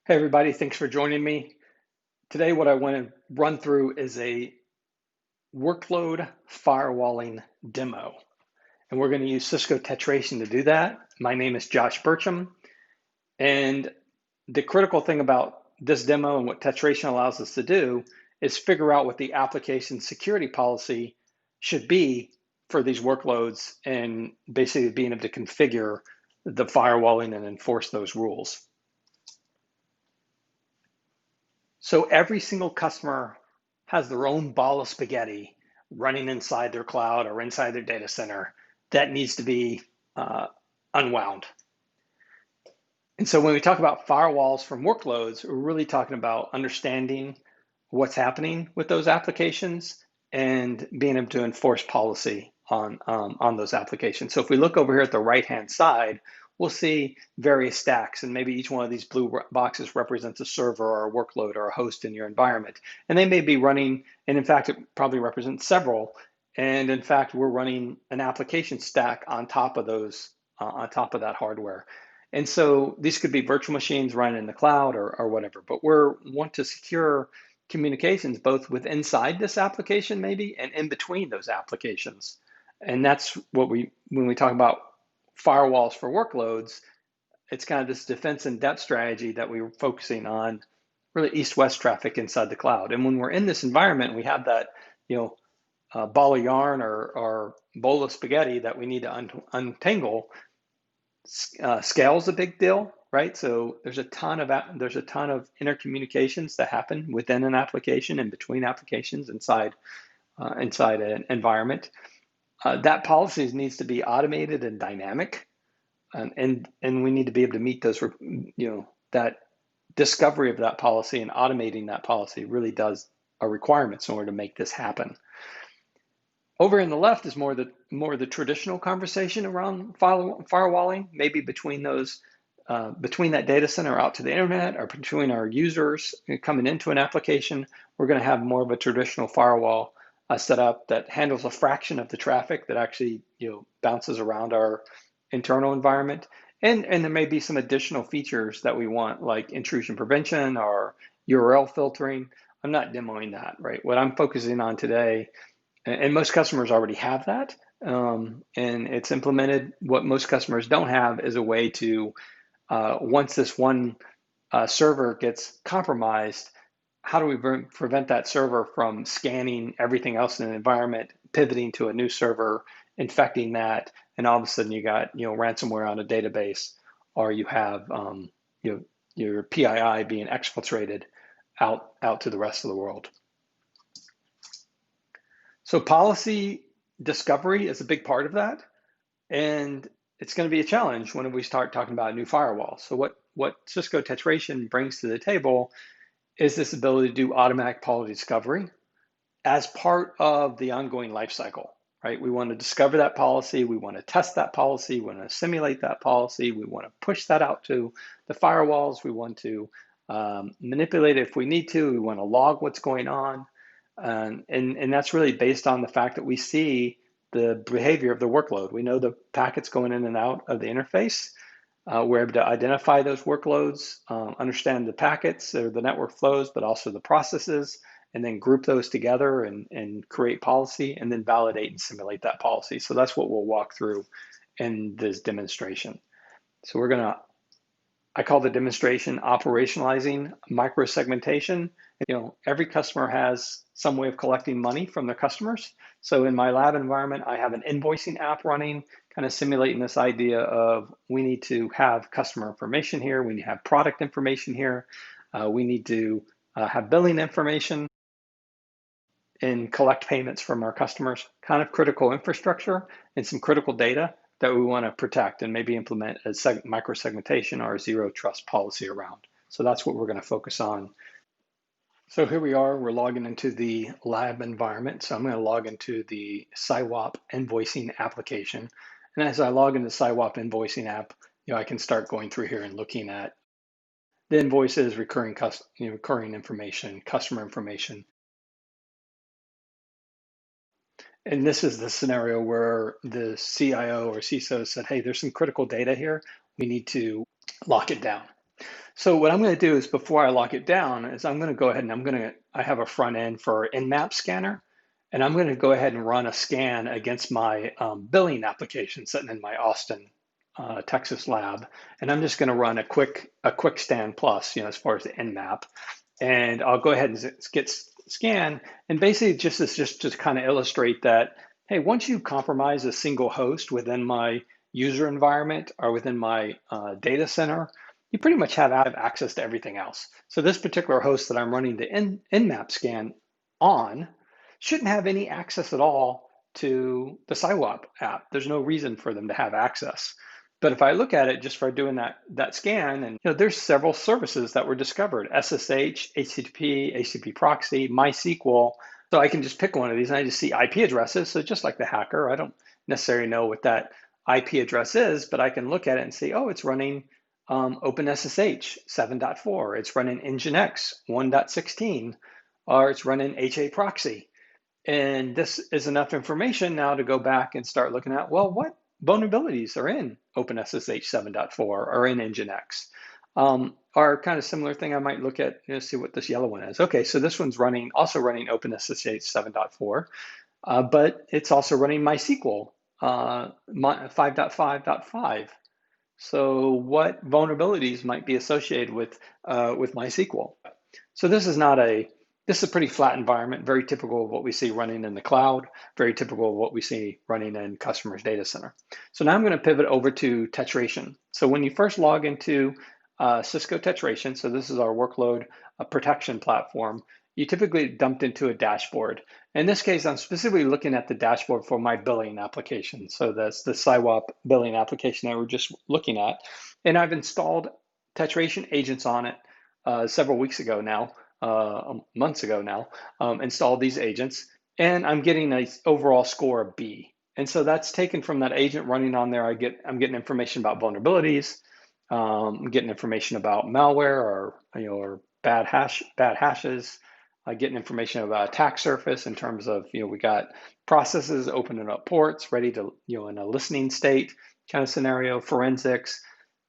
Hey everybody, thanks for joining me. Today what I want to run through is a workload firewalling demo. And we're going to use Cisco Tetration to do that. My name is Josh Burcham. And the critical thing about this demo and what Tetration allows us to do is figure out what the application security policy should be for these workloads and basically being able to configure the firewalling and enforce those rules. So every single customer has their own ball of spaghetti running inside their cloud or inside their data center that needs to be unwound. And so when we talk about firewalls from workloads, we're really talking about understanding what's happening with those applications and being able to enforce policy on those applications. So if we look over here at the right-hand side, we'll see various stacks, and maybe each one of these blue boxes represents a server or a workload or a host in your environment. And they may be running, and in fact, it probably represents several. And in fact, we're running an application stack on top of those, on top of that hardware. And so these could be virtual machines running in the cloud or whatever, but we want to secure communications both with inside this application maybe and in between those applications. And that's what when we talk about firewalls for workloads, it's kind of this defense in depth strategy that we were focusing on really east-west traffic inside the cloud. And when we're in this environment, we have that, ball of yarn or bowl of spaghetti that we need to untangle. Scale is a big deal, right? So there's a ton of intercommunications that happen within an application and between applications inside an environment. That policy needs to be automated and dynamic, and we need to be able to meet those. That discovery of that policy and automating that policy really does are requirements in order to make this happen. Over in the left is more the traditional conversation around firewalling, maybe between those, between that data center out to the internet or between our users coming into an application. We're going to have more of a traditional firewall set up that handles a fraction of the traffic that actually bounces around our internal environment. And there may be some additional features that we want, like intrusion prevention or URL filtering. I'm not demoing that, right? What I'm focusing on today, and most customers already have that, and it's implemented. What most customers don't have is a way to, once this one server gets compromised, how do we prevent that server from scanning everything else in the environment, pivoting to a new server, infecting that, and all of a sudden you got ransomware on a database, or you have your PII being exfiltrated out to the rest of the world. So policy discovery is a big part of that, and it's going to be a challenge when we start talking about a new firewall. So what Cisco Tetration brings to the table is this ability to do automatic policy discovery as part of the ongoing lifecycle, right? We want to discover that policy, we want to test that policy, we want to simulate that policy, we want to push that out to the firewalls, we want to manipulate it if we need to, we want to log what's going on. And that's really based on the fact that we see the behavior of the workload. We know the packets going in and out of the interface. We're able to identify those workloads, understand the packets or the network flows, but also the processes, and then group those together and create policy, and then validate and simulate that policy. So that's what we'll walk through in this demonstration. So I call the demonstration operationalizing microsegmentation. Every customer has some way of collecting money from their customers. So in my lab environment, I have an invoicing app running, kind of simulating this idea of we need to have customer information here, we need to have product information here, we need to have billing information and collect payments from our customers, kind of critical infrastructure and some critical data that we want to protect and maybe implement a microsegmentation or a zero trust policy around. So that's what we're going to focus on. So here we are, we're logging into the lab environment. So I'm going to log into the SIWAP invoicing application. And as I log into the SIWAP invoicing app, I can start going through here and looking at the invoices, recurring information, customer information. And this is the scenario where the CIO or CISO said, hey, there's some critical data here. We need to lock it down. So what I'm going to do is before I lock it down is I'm going to go ahead and I have a front end for Nmap scanner, and I'm going to go ahead and run a scan against my billing application sitting in my Austin, Texas lab. And I'm just going to run a quick scan plus, as far as the Nmap. And I'll go ahead and get scan. And basically just to kind of illustrate that, hey, once you compromise a single host within my user environment or within my data center, you pretty much have access to everything else. So this particular host that I'm running the Nmap scan on shouldn't have any access at all to the SciWap app. There's no reason for them to have access. But if I look at it just for doing that scan, and there's several services that were discovered: SSH, HTTP, HTTP proxy, MySQL. So I can just pick one of these and I just see IP addresses. So just like the hacker, I don't necessarily know what that IP address is, but I can look at it and see, oh, it's running OpenSSH 7.4, it's running Nginx 1.16, or it's running HA proxy. And this is enough information now to go back and start looking at, well, what vulnerabilities are in OpenSSH 7.4 or in Nginx? Or kind of similar thing I might look at, see what this yellow one is. Okay, so this one's also running OpenSSH 7.4, but it's also running MySQL 5.5.5. So what vulnerabilities might be associated with MySQL? So this is a pretty flat environment, very typical of what we see running in the cloud, very typical of what we see running in customers' data center. So now I'm going to pivot over to Tetration. So when you first log into Cisco Tetration, so this is our workload protection platform, you typically dumped into a dashboard. In this case, I'm specifically looking at the dashboard for my billing application. So that's the SciWap billing application that we're just looking at. And I've installed Tetration agents on it several weeks ago now, months ago now, installed these agents, and I'm getting an overall score of B. And so that's taken from that agent running on there. I'm getting information about vulnerabilities, I'm getting information about malware or bad hashes. Getting information about attack surface in terms of, we got processes opening up ports, ready to, in a listening state kind of scenario, forensics,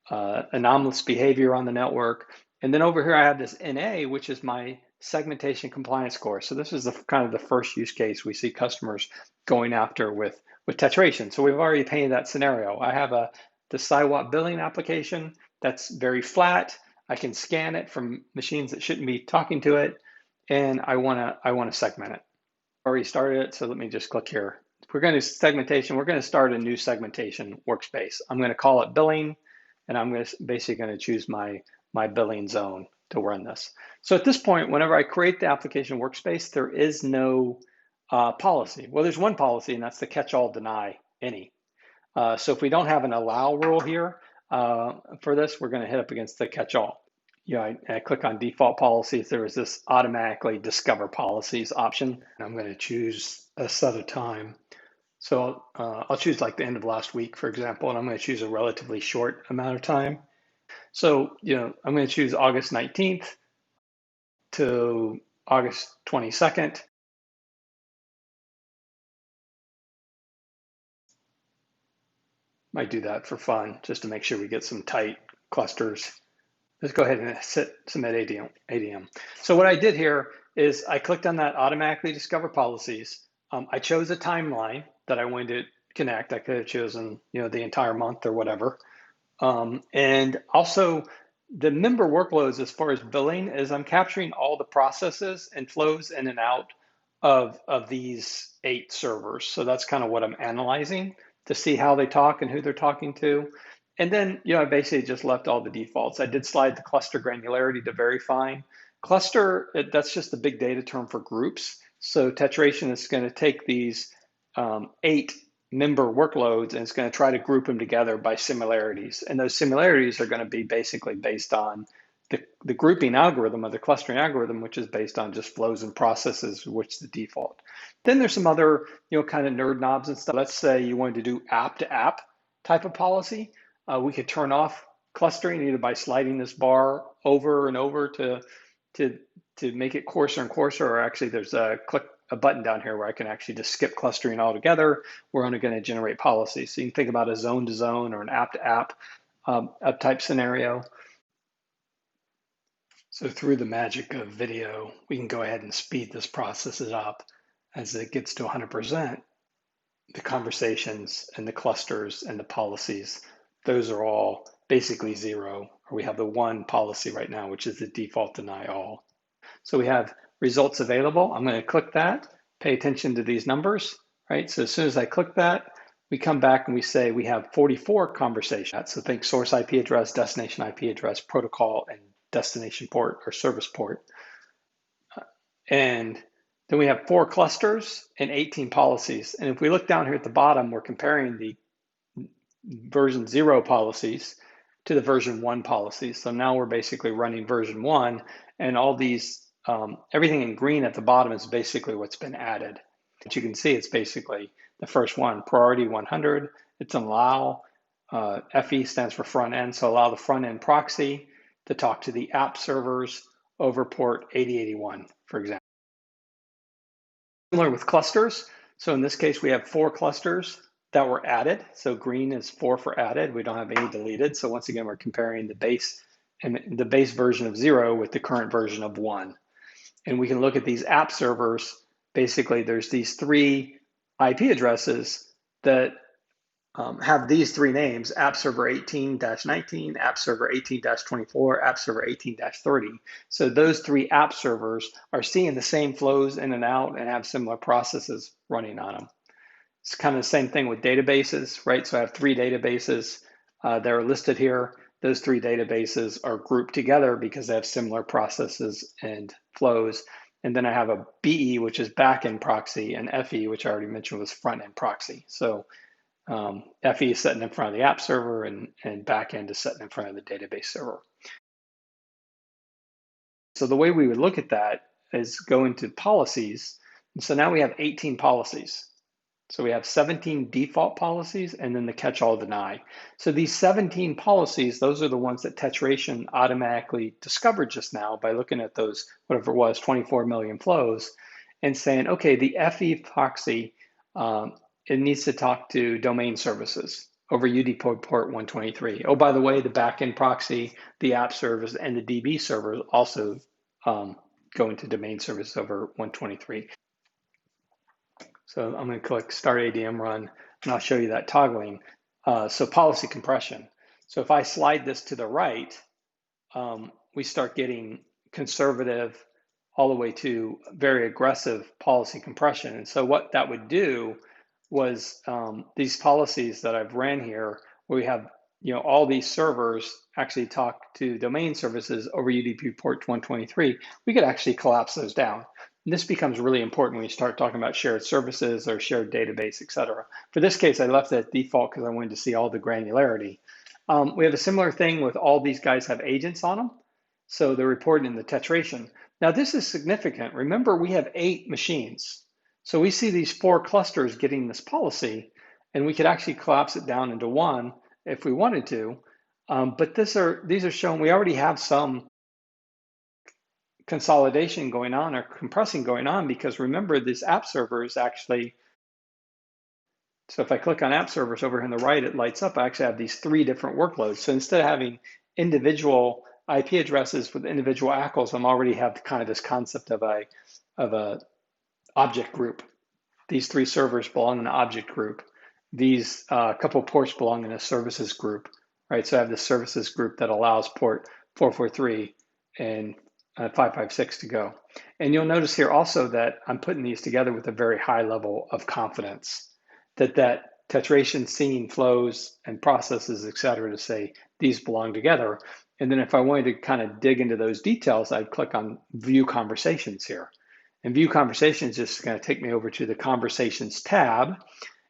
anomalous behavior on the network. And then over here, I have this NA, which is my segmentation compliance score. So this is kind of the first use case we see customers going after with Tetration. So we've already painted that scenario. I have the SciWap billing application that's very flat. I can scan it from machines that shouldn't be talking to it, and I want to segment it. Already started it, so let me just click here. We're going to segmentation. We're going to start a new segmentation workspace. I'm going to call it billing, and I'm basically going to choose my billing zone to run this. So at this point, whenever I create the application workspace, there is no policy. Well, there's one policy, and that's the catch-all deny any. So if we don't have an allow rule here for this, we're going to hit up against the catch-all. I click on default policies. There is this automatically discover policies option. I'm going to choose a set of time. So I'll choose like the end of last week, for example, and I'm going to choose a relatively short amount of time. So, I'm going to choose August 19th to August 22nd. Might do that for fun, just to make sure we get some tight clusters. Let's go ahead and submit ADM. So what I did here is I clicked on that automatically discover policies. I chose a timeline that I wanted to connect. I could have chosen, the entire month or whatever. And also the member workloads as far as billing is I'm capturing all the processes and flows in and out of these 8 servers. So that's kind of what I'm analyzing to see how they talk and who they're talking to. And then, I basically just left all the defaults. I did slide the cluster granularity to very fine. Cluster, that's just a big data term for groups. So Tetration is going to take these 8 member workloads and it's going to try to group them together by similarities. And those similarities are going to be basically based on the grouping algorithm or the clustering algorithm, which is based on just flows and processes, which is the default. Then there's some other, kind of nerd knobs and stuff. Let's say you wanted to do app to app type of policy. We could turn off clustering either by sliding this bar over and over to make it coarser and coarser, or actually there's a button down here where I can actually just skip clustering altogether. We're only going to generate policies. So you can think about a zone to zone or an app to app type scenario. So through the magic of video, we can go ahead and speed this process up. As it gets to 100%, the conversations and the clusters and the policies, those are all basically zero, or we have the one policy right now, which is the default deny all. So we have results available. I'm going to click that, pay attention to these numbers, right? So as soon as I click that, we come back and we say we have 44 conversations. So think source IP address, destination IP address, protocol, and destination port or service port. And then we have 4 clusters and 18 policies. And if we look down here at the bottom, we're comparing the version 0 policies to the version 1 policies. So now we're basically running version 1, and all these, everything in green at the bottom is basically what's been added. But you can see it's basically the first one, priority 100. It's an allow. FE stands for front end, so allow the front end proxy to talk to the app servers over port 8081, for example. Similar with clusters. So in this case, we have 4 clusters that were added. So green is 4 for added. We don't have any deleted. So once again, we're comparing the base and the base version of 0 with the current version of 1. And we can look at these app servers. Basically, there's these 3 IP addresses that have these 3 names: app server 18-19, app server 18-24, app server 18-30. So those 3 app servers are seeing the same flows in and out and have similar processes running on them. It's kind of the same thing with databases, right? So I have 3 databases that are listed here. Those 3 databases are grouped together because they have similar processes and flows. And then I have a BE, which is backend proxy, and FE, which I already mentioned was front-end proxy. So FE is sitting in front of the app server, and backend is sitting in front of the database server. So the way we would look at that is go into policies. And so now we have 18 policies. So we have 17 default policies and then the catch-all deny. So these 17 policies, those are the ones that Tetration automatically discovered just now by looking at those, whatever it was, 24 million flows, and saying, okay, the FE proxy, it needs to talk to domain services over UDP port 123. Oh, by the way, the backend proxy, the app service, and the DB server also go into domain service over 123. So I'm going to click Start ADM Run, and I'll show you that toggling. So policy compression. So if I slide this to the right, we start getting conservative all the way to very aggressive policy compression. And so what that would do was these policies that I've ran here, where we have all these servers actually talk to domain services over UDP port 123, we could actually collapse those down. And this becomes really important when you start talking about shared services or shared database, et cetera. For this case, I left it at default because I wanted to see all the granularity. We have a similar thing with all these guys have agents on them. So they're reported in the Tetration. Now this is significant. Remember, we have 8 machines. So we see these 4 clusters getting this policy, and we could actually collapse it down into 1 if we wanted to. But these are shown, we already have some consolidation going on or compressing going on, because remember, this app server is actually, so if I click on app servers over here on the right, it lights up. I actually have these 3 different workloads. So instead of having individual IP addresses with individual ACLs, I'm already have kind of this concept of a object group. These 3 servers belong in an object group. These couple ports belong in a services group, right? So I have the services group that allows port 443 and 556 to go. And you'll notice here also that I'm putting these together with a very high level of confidence that Tetration seeing flows and processes, et cetera, to say these belong together. And then if I wanted to kind of dig into those details, I'd click on View Conversations here. And View Conversations is going to take me over to the Conversations tab.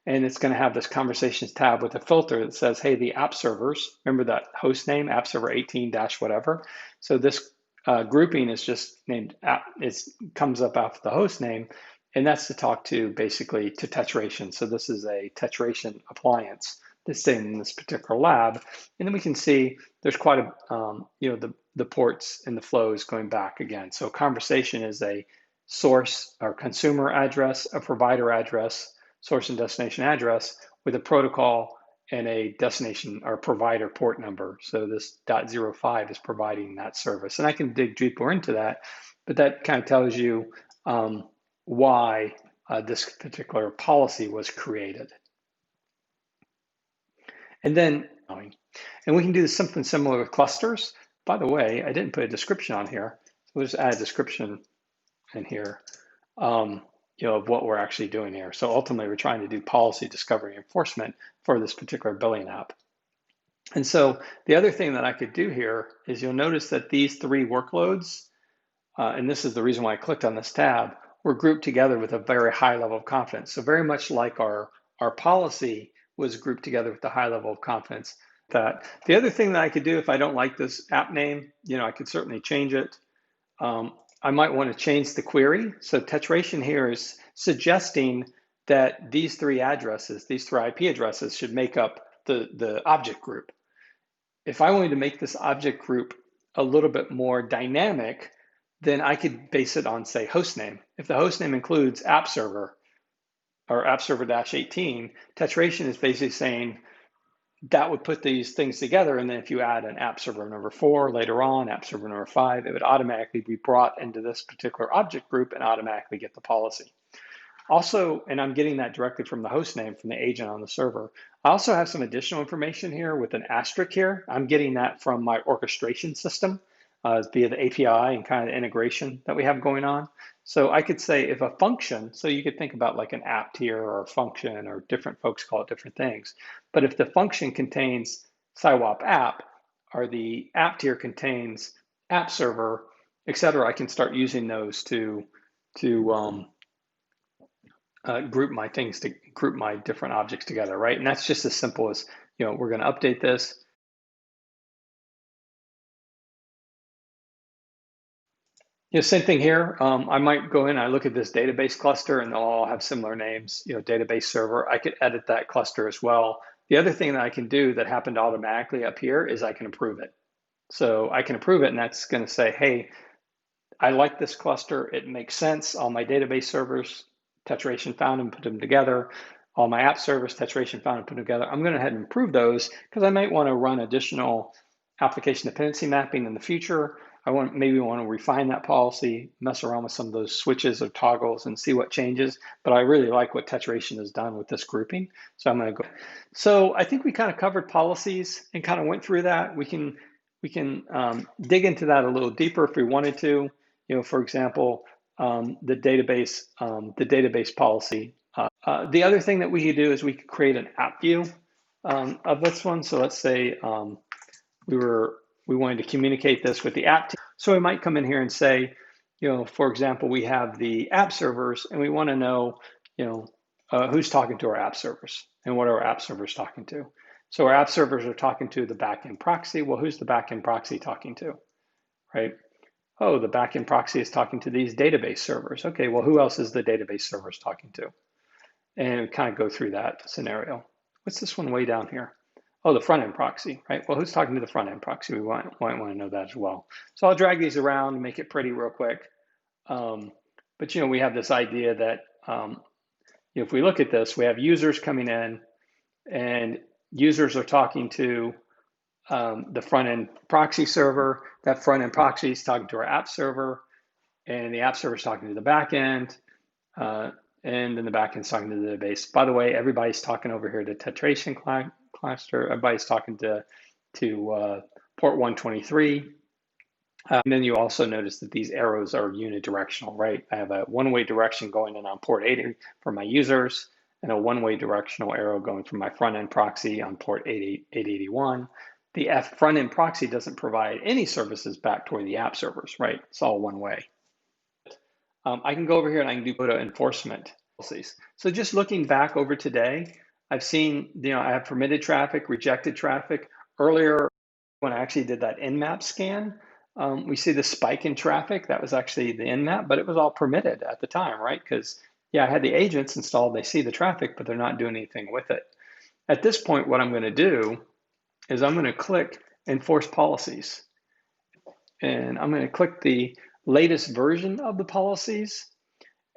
And it's going to have this Conversations tab with a filter that says, hey, the app servers, remember that host name, app server 18-whatever. So this grouping is just named app, it comes up after the host name. And that's to talk to basically to Tetration. So this is a Tetration appliance that's in this particular lab. And then we can see there's quite a, the ports and the flows going back again. So conversation is a source or consumer address, a provider address, source and destination address with a protocol and a destination or provider port number. So this .05 is providing that service. And I can dig deeper into that, but that kind of tells you why this particular policy was created. And then, and we can do something similar with clusters. By the way, I didn't put a description on here. So we'll just add a description in here, of what we're actually doing here. So ultimately, we're trying to do policy discovery enforcement for this particular billing app. And so the other thing that I could do here is you'll notice that these three workloads, and this is the reason why I clicked on this tab, were grouped together with a very high level of confidence. So very much like our policy was grouped together with a high level of confidence. That the other thing that I could do if I don't like this app name, I could certainly change it. I might want to change the query. So Tetration here is suggesting that these three addresses, these three IP addresses should make up the object group. If I wanted to make this object group a little bit more dynamic, then I could base it on, say, hostname. If the hostname includes app server or app server-18, Tetration is basically saying that would put these things together. And then if you add an app server number 4 later on, app server number 5, it would automatically be brought into this particular object group and automatically get the policy. Also, and I'm getting that directly from the host name, from the agent on the server. I also have some additional information here with an asterisk here. I'm getting that from my orchestration system via the API and kind of integration that we have going on. So I could say if a function, so you could think about like an app tier or a function, or different folks call it different things. But if the function contains SIWAP app, or the app tier contains app server, et cetera, I can start using those to group my things, to group my different objects together, right? And that's just as simple as, we're going to update this. Same thing here. I might go in, I look at this database cluster, and they'll all have similar names, database server. I could edit that cluster as well. The other thing that I can do that happened automatically up here is I can approve it. So I can approve it, and that's going to say, hey, I like this cluster. It makes sense. All my database servers, Tetration found and put them together. All my app servers, Tetration found and put them together. I'm going to head and improve those because I might want to run additional application dependency mapping in the future. I maybe want to refine that policy, mess around with some of those switches or toggles and see what changes. But I really like what Tetration has done with this grouping. So I'm going to go. So I think we kind of covered policies and kind of went through that. We can dig into that a little deeper if we wanted to. For example, the database policy. The other thing that we could do is we could create an app view of this one. So let's say we wanted to communicate this with the app team. So we might come in here and say, for example, we have the app servers, and we want to know, who's talking to our app servers and what are our app servers talking to. So our app servers are talking to the backend proxy. Well, who's the backend proxy talking to, right? Oh, the backend proxy is talking to these database servers. Okay, well, who else is the database servers talking to? And kind of go through that scenario. What's this one way down here? Oh, the front end proxy, right? Well, who's talking to the front end proxy? We might want to know that as well. So I'll drag these around, make it pretty real quick. But we have this idea that if we look at this, we have users coming in, and users are talking to the front end proxy server. That front end proxy is talking to our app server, and the app server is talking to the back end. And then the back end is talking to the database. By the way, everybody's talking over here to Tetration cluster. Everybody's talking to port 123. And then you also notice that these arrows are unidirectional, right? I have a one-way direction going in on port 80 for my users, and a one-way directional arrow going from my front-end proxy on port 881. The front-end proxy doesn't provide any services back toward the app servers, right? It's all one way. I can go over here and I can do photo enforcement policies. So just looking back over today, I've seen, I have permitted traffic, rejected traffic. Earlier, when I actually did that nmap scan, we see the spike in traffic. That was actually the nmap, but it was all permitted at the time, right? Because, I had the agents installed, they see the traffic, but they're not doing anything with it. At this point, what I'm going to do is I'm going to click enforce policies. And I'm going to click the latest version of the policies.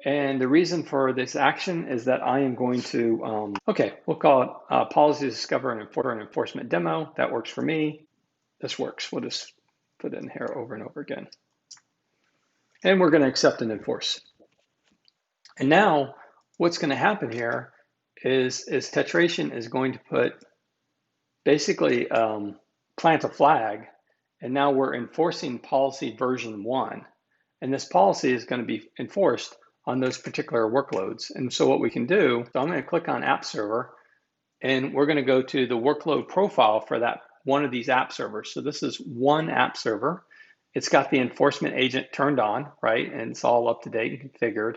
And the reason for this action is that I am going to, okay, we'll call it policy discover and enforcement demo. That works for me. This works. We'll just put it in here over and over again. And we're going to accept and enforce. And now what's going to happen here is Tetration is going to put basically plant a flag. And now we're enforcing policy version 1. And this policy is going to be enforced on those particular workloads. And so what we can do, so I'm going to click on App Server, and we're going to go to the workload profile for that one of these app servers. So this is one app server. It's got the enforcement agent turned on, right? And it's all up to date and configured.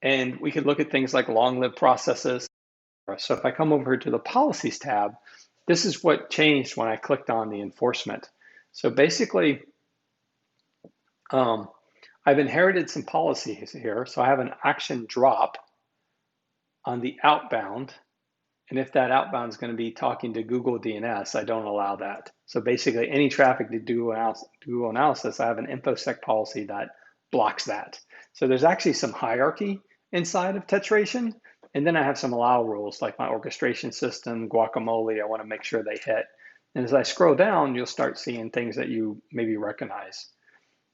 And we could look at things like long-lived processes. So if I come over to the Policies tab, this is what changed when I clicked on the enforcement. So basically, I've inherited some policies here. So I have an action drop on the outbound. And if that outbound is going to be talking to Google DNS, I don't allow that. So basically any traffic to Google analysis, I have an InfoSec policy that blocks that. So there's actually some hierarchy inside of Tetration. And then I have some allow rules like my orchestration system, Guacamole, I want to make sure they hit. And as I scroll down, you'll start seeing things that you maybe recognize.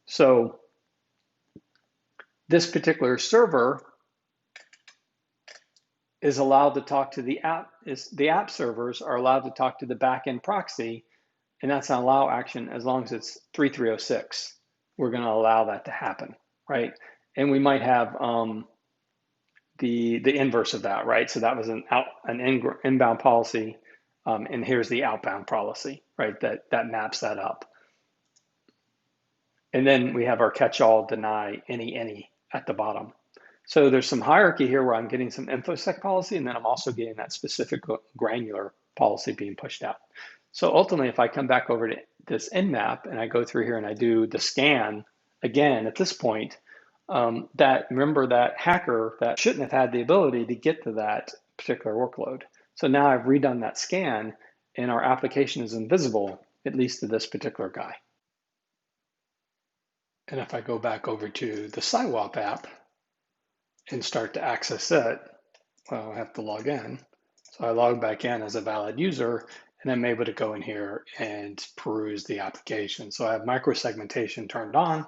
So this particular server is allowed to talk to the app servers are allowed to talk to the backend proxy, and that's an allow action as long as it's 3306. We're going to allow that to happen, right? And we might have the inverse of that, right? So that was an inbound policy, and here's the outbound policy, right? That maps that up. And then we have our catch-all deny any at the bottom. So there's some hierarchy here where I'm getting some InfoSec policy, and then I'm also getting that specific granular policy being pushed out. So ultimately, if I come back over to this nmap and I go through here and I do the scan again at this point, remember that hacker that shouldn't have had the ability to get to that particular workload. So now I've redone that scan and our application is invisible, at least to this particular guy. And if I go back over to the SciWap app and start to access it, well, I have to log in. So I log back in as a valid user, and I'm able to go in here and peruse the application. So I have microsegmentation turned on.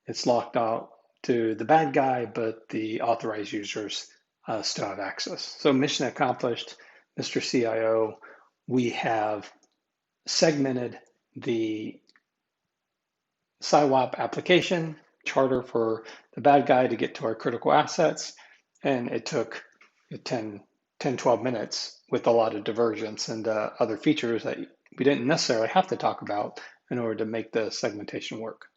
It's locked out to the bad guy, but the authorized users still have access. So mission accomplished, Mr. CIO. We have segmented the SciWap application charter for the bad guy to get to our critical assets. And it took 10, 12 minutes with a lot of divergence and other features that we didn't necessarily have to talk about in order to make the segmentation work.